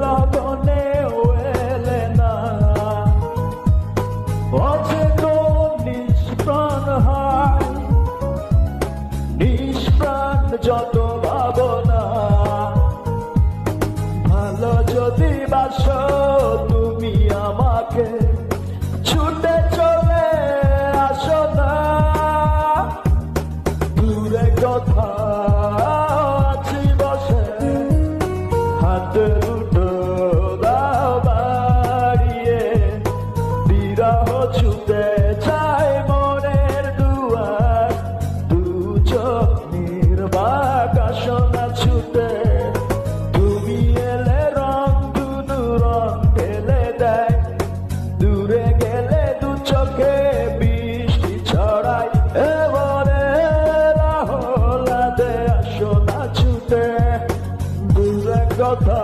লগনেও এলে না, অচেতন নিষ্প্রাণ হায়, নিষ্প্রাণ যত ভাবনা। ভালো যদি বাসো তুমি আমাকে, ছুটে চলে আসো না। দূরে কোথাও আছি বসে, হাত দুটো দাও বাড়িয়ে, বিরহ ছুটে চাই মনের দুয়ার, দু চোখ নির্বাক আসো না ছুটে। তুমি এলে রং দুদু রং ঢেলে দেয়, দূরে গেলে দু চোখে বৃষ্টি ছড়ায়। এবারে রাহলাদে আসো না ছুটে, দূরে কথা